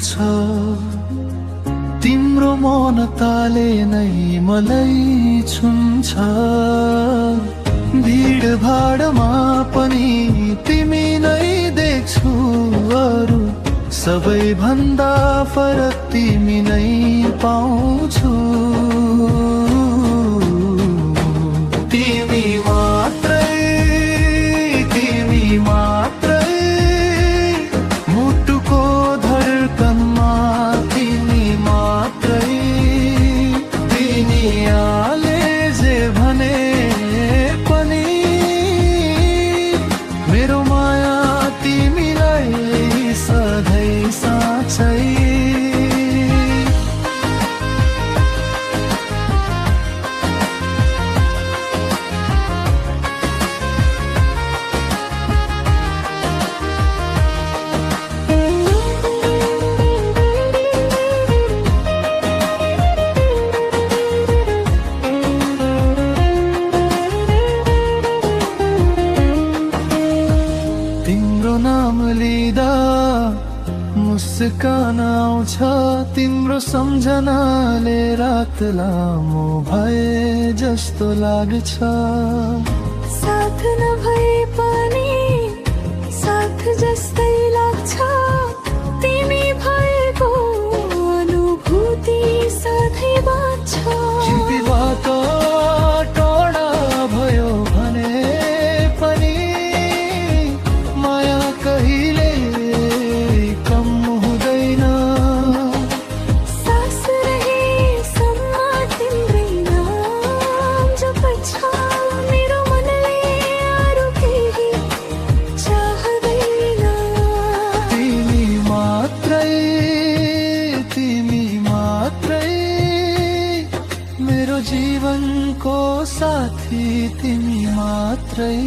लाग्छ तिम्रो मन ताले नै मलाई छुन्छ भीड भाडमा पनि तिमी नै देख्छु अरू सबै भन्दा फरक तिमी नै पाउँछु तिमी मात्रै मुटुको धड्कनमा तिमी मात्रै दुनियाले जे भने पनि मेरो माया तिमीलाई सधैँ साँच्चै तिम्रो नाम लिँदा मुस्कान आउँछ तिम्रो सम्झनाले रात लामो भए जस्तो लाग्छ साथ नभए पनि साथ जस्तै लाग्छ तिमी भएको अनुभूति सधैँ बाँच्छ जीवित टाढा भयो भने पनि माया कहिले कम हुँदैन सास रहेसम्म तिम्रै नाम जप्छ मेरो मनले अरू केही चाहदैन तिमी मात्रै मेरो जीवनको साथी तिमी मात्रै